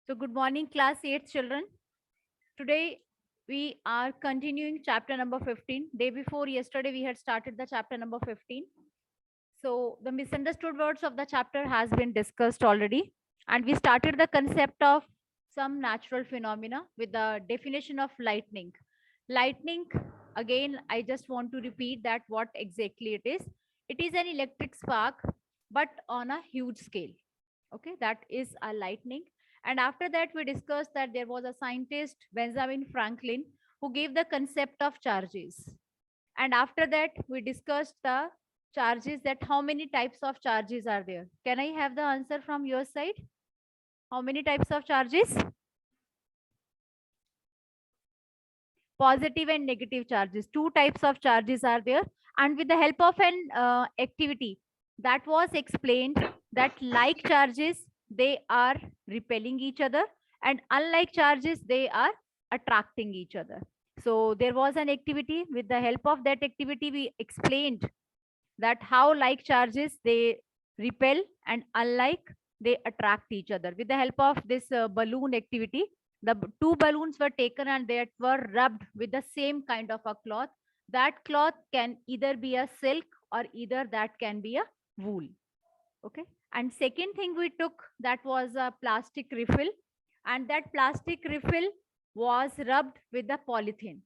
So good morning, class 8 children. Today we are continuing chapter number 15. Day before yesterday we had started the chapter number 15. So the misunderstood words of the chapter has been discussed already. And we started the concept of some natural phenomena with the definition of lightning. Lightning, again, I just want to repeat that what exactly it is. It is an electric spark, but on a huge scale. Okay, that is a lightning. And after that we discussed that there was a scientist, Benjamin Franklin, who gave the concept of charges. And after that we discussed the charges, that how many types of charges are there. Can I have the answer from your side? How many types of charges? Positive and negative charges. Two types of charges are there. And with the help of an activity that was explained, that like charges, they are repelling each other, and unlike charges, they are attracting each other. So there was an activity. With the help of that activity, we explained that how like charges, they repel, and unlike, they attract each other. With the help of this balloon activity, the two balloons were taken and they were rubbed with the same kind of a cloth. That cloth can either be a silk or either that can be a wool. Okay. And second thing we took, that was a plastic refill, and that plastic refill was rubbed with the polythene.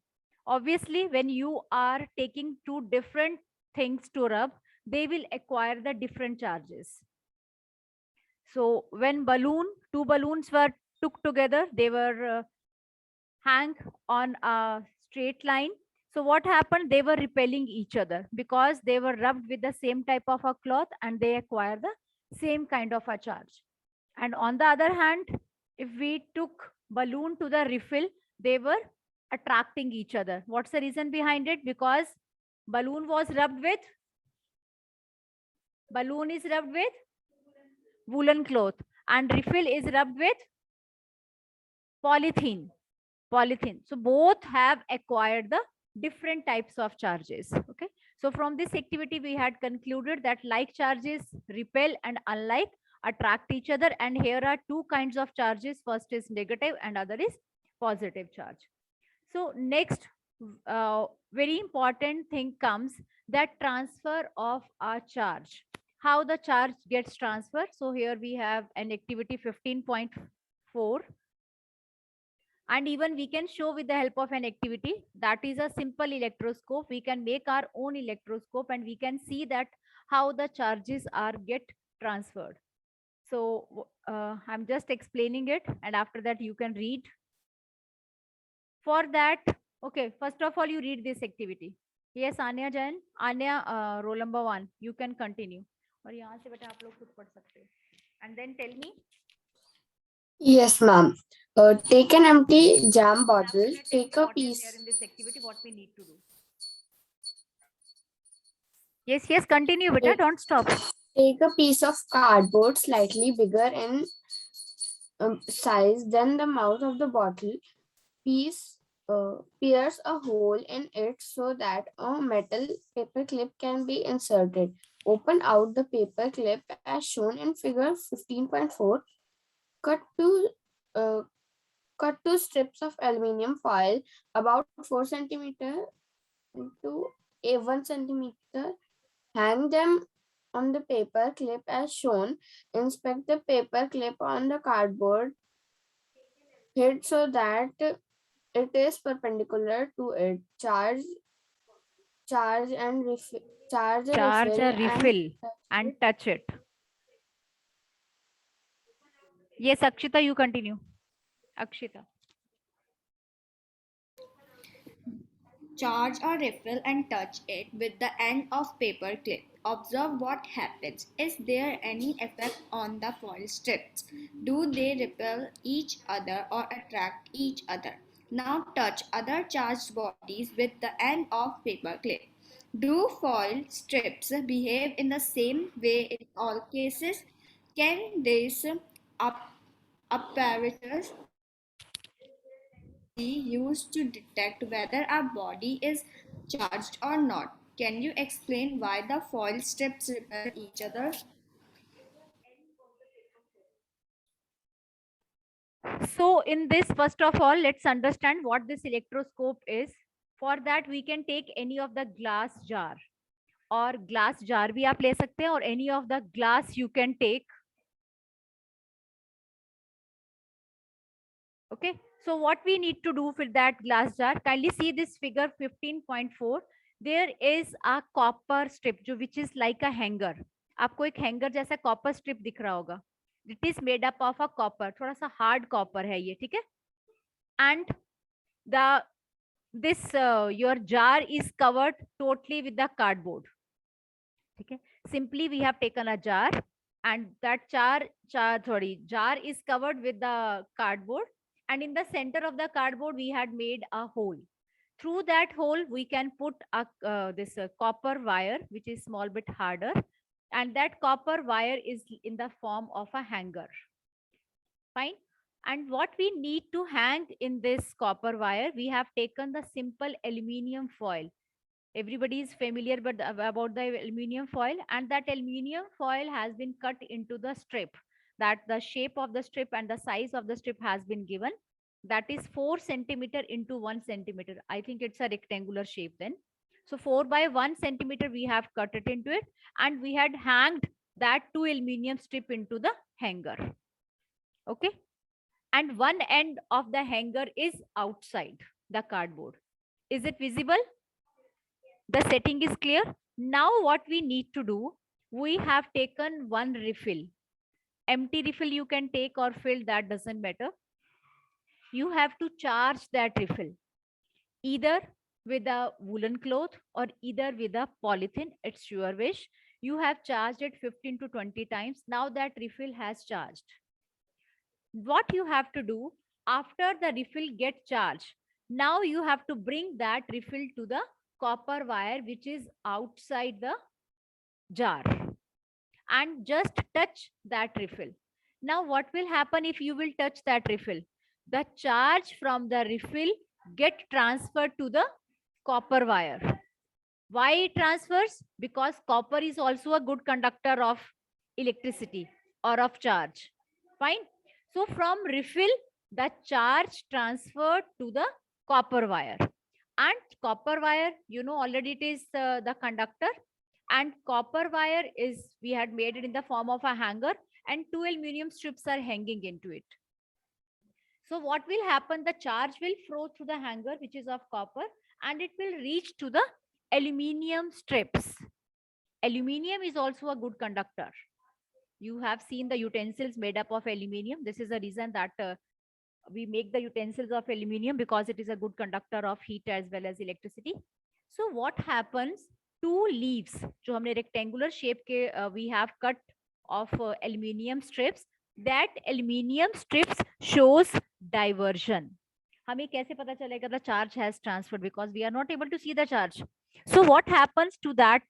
Obviously when you are taking two different things to rub, they will acquire the different charges. So when two balloons were took together, they were hang on a straight line. So what happened? They were repelling each other because they were rubbed with the same type of a cloth and they acquire the same kind of a charge. And on the other hand, if we took balloon to the refill, they were attracting each other. What's the reason behind it? Because balloon was rubbed with, balloon is rubbed with woolen cloth, and refill is rubbed with polythene. So both have acquired the different types of charges. Okay. So from this activity, we had concluded that like charges repel and unlike attract each other. And here are two kinds of charges. First is negative and other is positive charge. So next, very important thing comes, that transfer of a charge. How the charge gets transferred. So here we have an activity 15.4, and even we can show with the help of an activity, that is a simple electroscope. We can make our own electroscope and we can see that how the charges are get transferred. So I'm just explaining it, and after that you can read. For that, okay, first of all you read this activity. Yes, Anya Jain, Anya, roll number 1, you can continue. और यहाँ से बेटा आप लोग खुद पढ़ सकते हो. And then tell me. Yes, ma'am. Take an empty jam bottle. Take a piece. There in this activity, what we need to do. Yes, continue, beta. Don't stop. Take a piece of cardboard slightly bigger in size than the mouth of the bottle. Pierce a hole in it so that a metal paper clip can be inserted. Open out the paper clip as shown in figure 15.4. Cut two uh, cut two strips of aluminium foil about 4 centimeter into a 1 centimeter. Hang them on the paper clip as shown. Inspect the paper clip on the cardboard head so that it is perpendicular to it. Charge and refill. Charge a refill and touch it. Yes, Akshita, you continue. Akshita. Charge a refill and touch it with the end of paper clip. Observe what happens. Is there any effect on the foil strips? Do they repel each other or attract each other? Now touch other charged bodies with the end of paper clip. Do foil strips behave in the same way in all cases? Can this apparatus be used to detect whether a body is charged or not? Can you explain why the foil strips repel each other? So in this, first of all, let's understand what this electroscope is. For that, we can take any of the glass jar, or glass jar भी आप ले सकते हैं, or any of the glass you can take. Okay, so what we need to do with that glass jar, kindly see this figure 15.4. There is a copper strip जो which is like a hanger. आपको एक hanger जैसा copper strip दिख रहा होगा. It is made up of a copper, थोड़ा सा hard copper है ये, ठीक है. And the this your jar is covered totally with the cardboard. Okay, simply we have taken a jar, and that jar is covered with the cardboard, and in the center of the cardboard we had made a hole. Through that hole we can put a this copper wire, which is small bit harder, and that copper wire is in the form of a hanger. Fine. And what we need to hang in this copper wire, we have taken the simple aluminium foil. Everybody is familiar about the aluminium foil, and that aluminium foil has been cut into the strip. That the shape of the strip and the size of the strip has been given. That is 4 centimeter into 1 centimeter. I think it's a rectangular shape then. So 4 by 1 centimeter we have cut it into it, and we had hanged that 2 aluminium strip into the hanger. Okay, and one end of the hanger is outside the cardboard. Is it visible? The setting is clear. Now what we need to do, we have taken one refill. Empty refill you can take or fill, that doesn't matter. You have to charge that refill either with a woolen cloth or either with a polythene. It's your wish. You have charged it 15 to 20 times. Now that refill has charged. What you have to do after the refill get charged, now you have to bring that refill to the copper wire which is outside the jar, and just touch that refill. Now what will happen if you will touch that refill? The charge from the refill get transferred to the copper wire. Why it transfers? Because copper is also a good conductor of electricity or of charge. Fine. So from refill, the charge transferred to the copper wire. And copper wire, you know already it is the conductor, and copper wire is, we had made it in the form of a hanger, and 2 aluminium strips are hanging into it. So what will happen? The charge will flow through the hanger which is of copper, and it will reach to the aluminium strips. Aluminium is also a good conductor. You have seen the utensils made up of aluminium. This is the reason that we make the utensils of aluminium, because it is a good conductor of heat as well as electricity. So what happens? 2 leaves जो हमने rectangular shape के we have cut of aluminium strips. That aluminium strips shows diversion. हमें कैसे पता चलेगा the charge has transferred? Because we are not able to see the charge. So what happens to that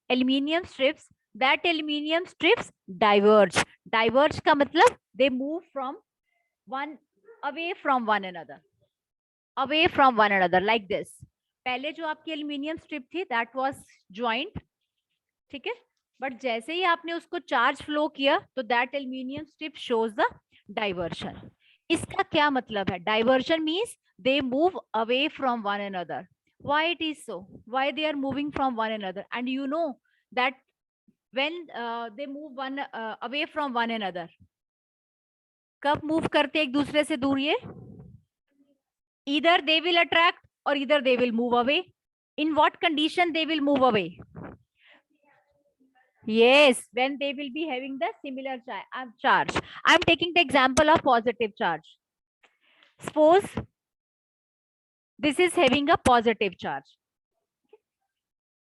aluminium strips? That aluminium strips diverge. Diverge का मतलब they move from one away from one another. Away from one another like this. पहले जो आपकी aluminium strip थी that was joined, ठीक है? But जैसे ही आपने उसको charge flow किया तो that aluminium strip shows the diversion. इसका क्या मतलब है? Diversion means they move away from one another. Why it is so? Why they are moving from one another? And you know that when they move one away from one another, कब move करते एक दूसरे से दूर ये? Either they will attract or either they will move away. In what condition they will move away? Yes, when they will be having the similar charge. I am taking the example of positive charge. Suppose this is having a positive charge.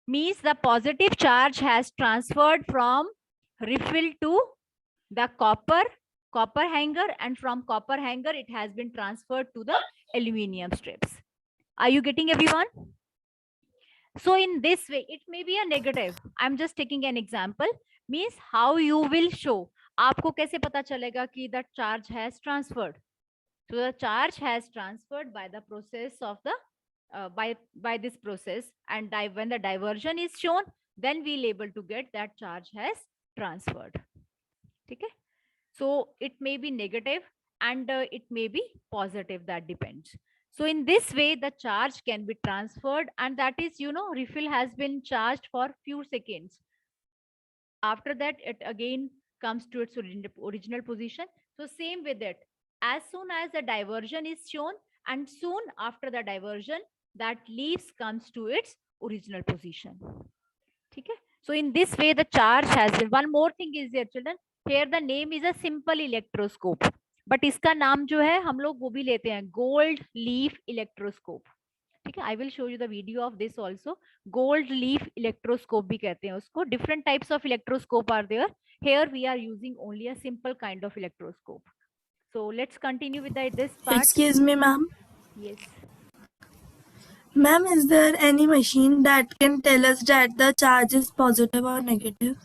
Means the positive charge has transferred from refill to the copper hanger, and from copper hanger it has been transferred to the aluminium strips. Are you getting, everyone? So in this way, it may be a negative. I'm just taking an example. Means how you will show. आपको कैसे पता चलेगा कि the charge has transferred? So the charge has transferred by the process of the by this process, and when the diversion is shown, then we'll able to get that charge has transferred. Okay. So it may be negative and it may be positive, that depends. So in this way the charge can be transferred, and that is, refill has been charged for few seconds. After that it again comes to its original position. So same with it, as soon as the diversion is shown, and soon after the diversion, that leaves comes to its original position. Okay. So in this way the charge has been. One more thing is there children, here the name is a simple electroscope, but इसका नाम जो है हम लोग वो भी लेते हैं gold leaf electroscope. ठीक है, I will show you the video of this also. Gold leaf electroscope भी कहते हैं उसको. Different types of electroscope are there. Here we are using only a simple kind of electroscope. So let's continue with this part. Excuse me, ma'am. Yes. Ma'am, is there any machine that can tell us that the charge is positive or negative?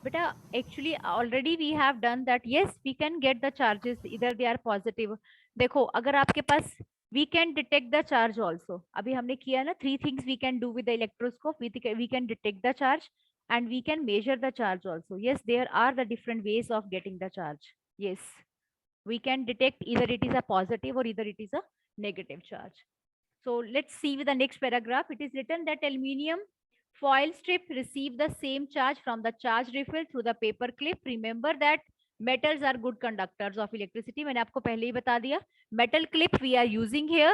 But actually already we have done that. Yes, we can get the charges, either they are positive. देखो अगर आपके पास, we can detect the charge also. अभी हमने किया ना, 3 things we can do with the electroscope. We can detect the charge and we can measure the charge also. Yes, there are the different ways of getting the charge. Yes, we can detect either it is a positive or either it is a negative charge. So let's see with the next paragraph. It is written that aluminium foil strip receive the same charge from the charge refill through the paper clip. Remember that metals are good conductors of electricity. मैंने आपको पहले ही बता दिया. Metal clip we are using here.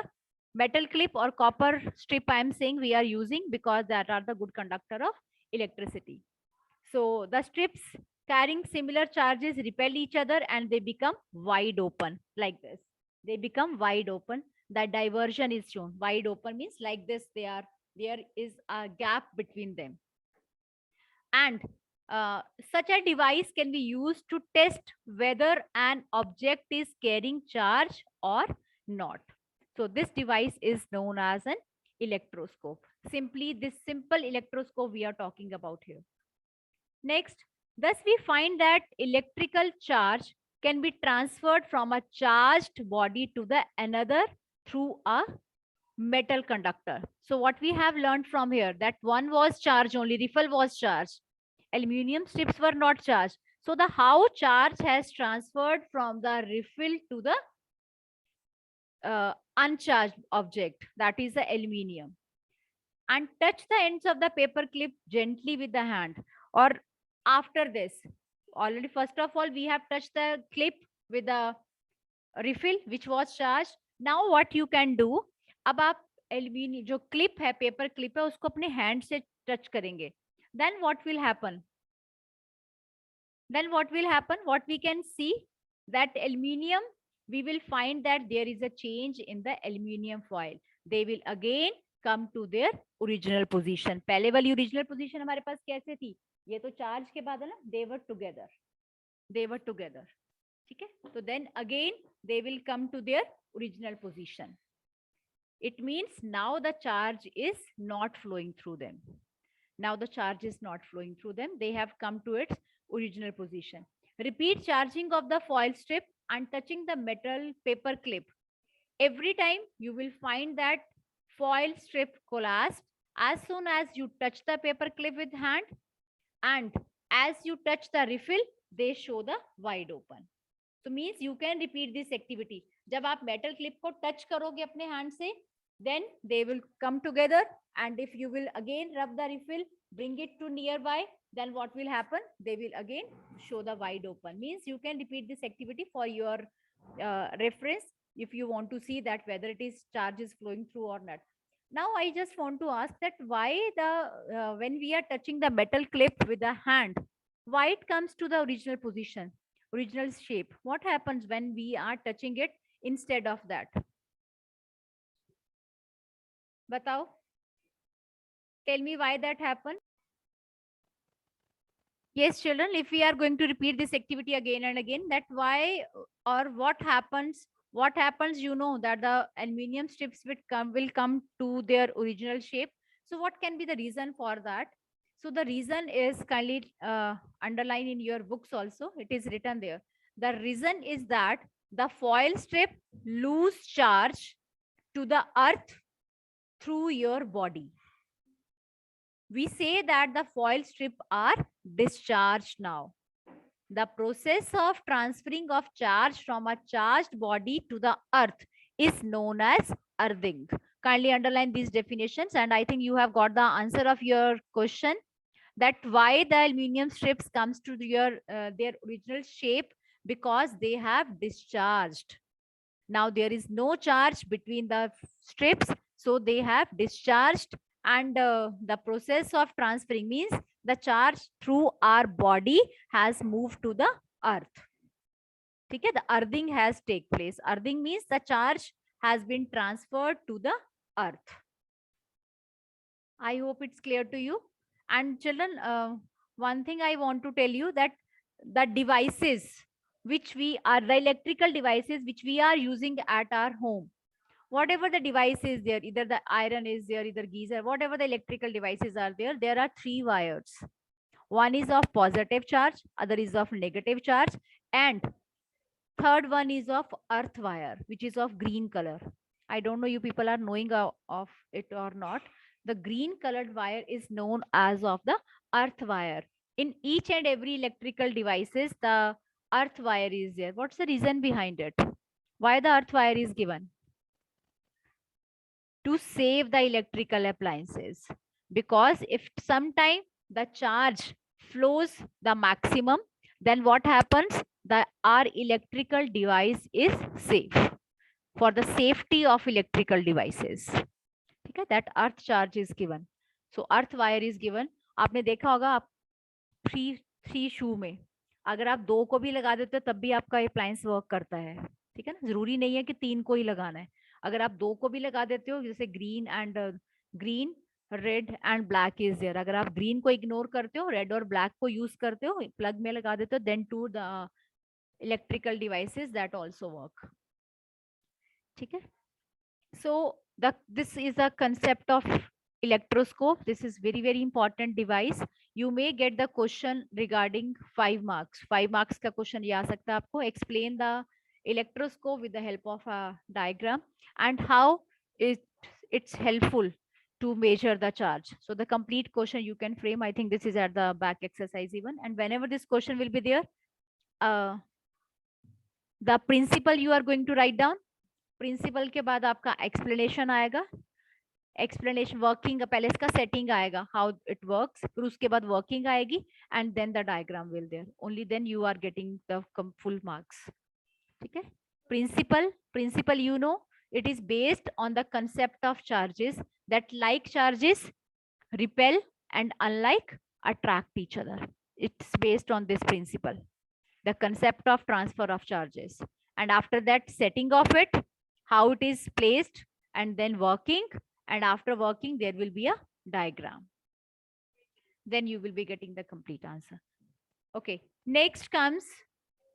Metal clip or copper strip I am saying we are using because that are the good conductor of electricity. So the strips carrying similar charges repel each other and they become wide open like this. They become wide open. The diversion is shown. Wide open means like this, there is a gap between them. And such a device can be used to test whether an object is carrying charge or not. So this device is known as an electroscope. Simply this simple electroscope we are talking about here. Next, thus we find that electrical charge can be transferred from a charged body to the another through a metal conductor. So what we have learned from here, that one was charged only, refill was charged. Aluminum strips were not charged. So the how charge has transferred from the refill to the uncharged object, that is the aluminium. And touch the ends of the paper clip gently with the hand. Or after this, already first of all we have touched the clip with the refill which was charged. Now what you can do, अब आप aluminium जो clip है, paper clip है, उसको अपने hand से touch करेंगे. Then what will happen? Then what will happen? What we can see, that aluminium, we will find that there is a change in the aluminium foil. They will again come to their original position. पहले वाली original position हमारे पास कैसे थी? ये तो charge के बाद है ना, they were together. They were together. ठीक है? So then again they will come to their original position. It means now the charge is not flowing through them. Now the charge is not flowing through them. They have come to its original position. Repeat charging of the foil strip and touching the metal paper clip. Every time you will find that foil strip collapsed as soon as you touch the paper clip with hand, and as you touch the refill, they show the wide open. So means you can repeat this activity. जब आप metal clip को touch करोगे अपने hand से, then they will come together, and if you will again rub the refill, bring it to nearby, then what will happen? They will again show the wide open. Means you can repeat this activity for your reference if you want to see that whether it is charge is flowing through or not. Now I just want to ask that why the when we are touching the metal clip with the hand, why it comes to the original position, original shape? What happens when we are touching it instead of that? Batao. Tell me why that happened. Yes, children, if we are going to repeat this activity again and again, that why or what happens, you know, that the aluminium strips will come to their original shape. So what can be the reason for that? So the reason is kindly underline in your books also. It is written there. The reason is that the foil strip lose charge to the earth through your body. We say that the foil strip are discharged now. The process of transferring of charge from a charged body to the earth is known as earthing. Kindly underline these definitions, and I think you have got the answer of your question, that why the aluminum strips comes to their original shape, because they have discharged. Now there is no charge between the strips, so they have discharged, and the process of transferring means the charge through our body has moved to the earth. Okay, the earthing has take place. Earthing means the charge has been transferred to the earth. I hope it's clear to you. And children, one thing I want to tell you, that the devices which we are, the electrical devices which we are using at our home, whatever the device is there, either the iron is there, either geyser, whatever the electrical devices are there are three wires. One is of positive charge, other is of negative charge, and third one is of earth wire, which is of green color. I don't know you people are knowing of it or not. The green colored wire is known as of the earth wire. In each and every electrical devices, the earth wire is there. What's the reason behind it? Why the earth wire is given? To save the electrical appliances, because if sometime the charge flows the maximum, then what happens, our electrical device is safe. For the safety of electrical devices, okay, that earth charge is given. So earth wire is given. आपने देखा होगा, आप three शू में अगर आप 2 को भी लगा देते हो तब भी आपका अप्लायंस वर्क करता है, ठीक है ना, जरूरी नहीं है कि 3 को ही लगाना है. अगर आप 2 को भी लगा देते हो, जैसे green red and black is there, अगर आप ग्रीन को इग्नोर करते हो, रेड और ब्लैक को यूज करते हो, प्लग में लगा देते हो, then to the electrical devices that also work. ठीक है. So this is a concept of electroscope. This is very important device. You may get the question regarding 5 marks. 5 marks का question ये आ सकता है आपको. Explain the electroscope with the help of a diagram and how it's helpful to measure the charge. So the complete question you can frame. I think this is at the back exercise even. And whenever this question will be there, the principle you are going to write down. Principal के बाद आपका explanation आएगा. Explanation working, पहले इसका setting आएगा how it works, फिर उसके बाद वर्किंग आएगी, and then the diagram will there. Only then you are getting the full marks. ठीक है. Principal you know, it is based on the concept of charges, that like charges repel and unlike attract each other. It's based on this principle, the concept of transfer of charges, and after that setting of it, how it is placed, and then working, and after working there will be a diagram. Then you will be getting the complete answer. Okay, next comes,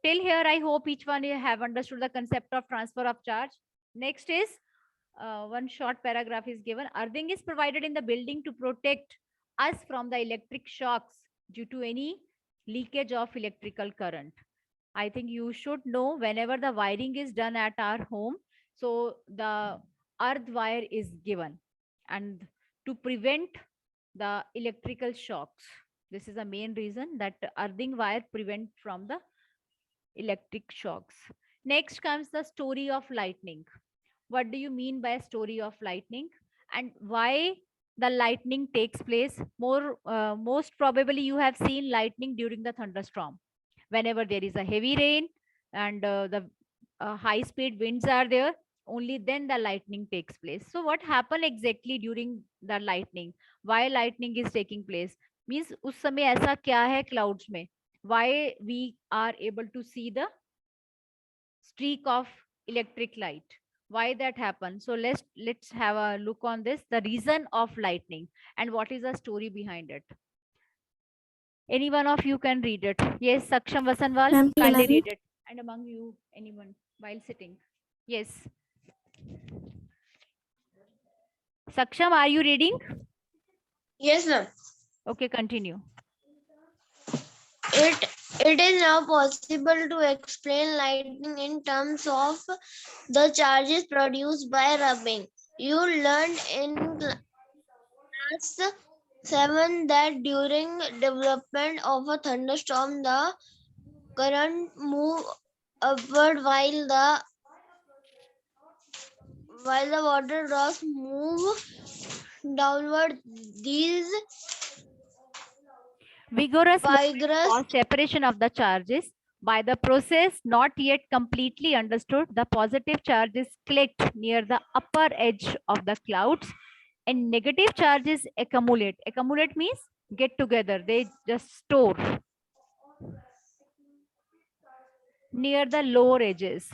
till here I hope each one you have understood the concept of transfer of charge. Next is one short paragraph is given. Earthing is provided in the building to protect us from the electric shocks due to any leakage of electrical current. I think you should know, whenever the wiring is done at our home, so the earth wire is given, and to prevent the electrical shocks. This is the main reason that earthing wire prevent from the electric shocks. Next comes the story of lightning. What do you mean by story of lightning, and why the lightning takes place? Most probably you have seen lightning during the thunderstorm. Whenever there is a heavy rain and the high speed winds are there, only then the lightning takes place. So what happened exactly during the lightning? Why lightning is taking place? Means उस समय ऐसा क्या है clouds में? Why we are able to see the streak of electric light? Why that happens? So let's have a look on this, the reason of lightning and what is the story behind it. Any one of you can read it. Yes, Saksham Vasanwal, Ma'am, can kindly I? read it. And among you, anyone while sitting. Yes. Saksham, are you reading? Yes, ma'am. Okay, continue. It is now possible to explain lightning in terms of the charges produced by rubbing. You learned in class 7 that during development of a thunderstorm, the current move upward while the water drops move downward. These Vigorous movement vigorous cause separation of the charges. By the process not yet completely understood, the positive charges collect near the upper edge of the clouds and negative charges accumulate. Accumulate means get together. They just store near the lower edges.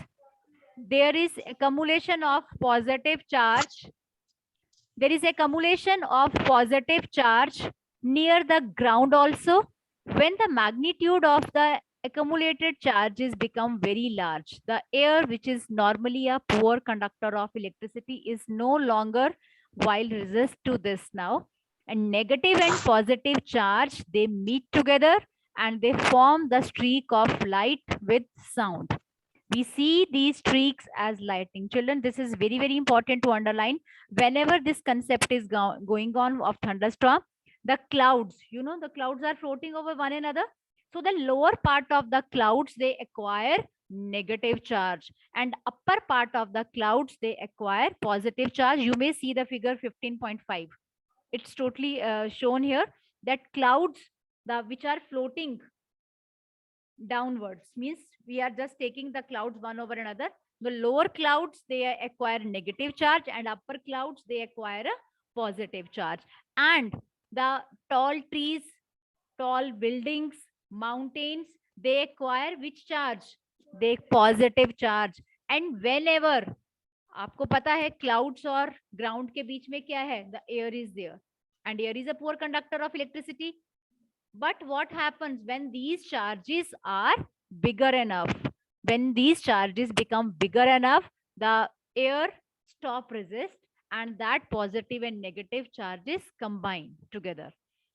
There is accumulation of positive charge. There is accumulation of positive charge near the ground also. When the magnitude of the accumulated charges become very large, the air, which is normally a poor conductor of electricity, is no longer while resist to this now. And negative and positive charge, they meet together and they form the streak of light with sound. We see these streaks as lightning. Children, this is very, very important to underline. Whenever this concept is going on of thunderstorm, the clouds, the clouds are floating over one another. So the lower part of the clouds, they acquire negative charge, and upper part of the clouds, they acquire positive charge. You may see the figure 15.5. It's totally shown here that clouds, which are floating downwards, means we are just taking the clouds one over another. The lower clouds, they acquire negative charge, and upper clouds, they acquire a positive charge. And the tall trees, tall buildings, mountains, they acquire which charge? They positive charge. And whenever, आपको पता है clouds और ground के बीच में क्या है? The air is there, and air is a poor conductor of electricity. But what happens when these charges are bigger enough? When these charges become bigger enough, the air stop resist, and that positive and negative charges combine together,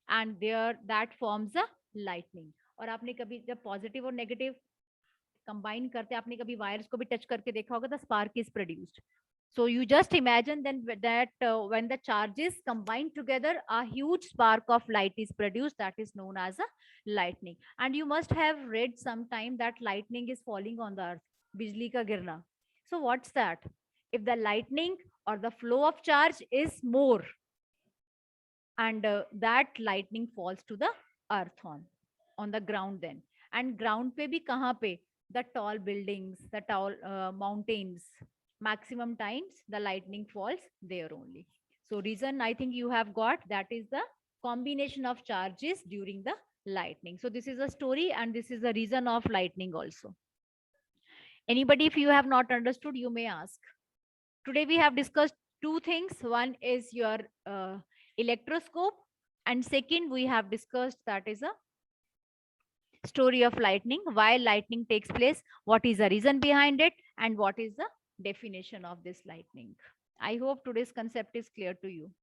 and there that forms a lightning. और आपने कभी जब positive और negative combine करते, आपने कभी wires को भी touch करके देखा होगा, the spark is produced. So you just imagine then that when the charges combine together, a huge spark of light is produced, that is known as a lightning. And you must have read sometime that lightning is falling on the earth. Bijli ka girna. So what's that? If the lightning or the flow of charge is more, and that lightning falls to the earth on the ground then. And ground pe bhi kahan pe? The tall buildings, the tall mountains. Maximum times the lightning falls there only. So reason I think you have got, that is the combination of charges during the lightning. So this is a story, and this is the reason of lightning also. Anybody, if you have not understood, you may ask. Today we have discussed two things. One is your electroscope, and second we have discussed, that is a story of lightning, why lightning takes place, what is the reason behind it, and what is the definition of this lightning. I hope today's concept is clear to you.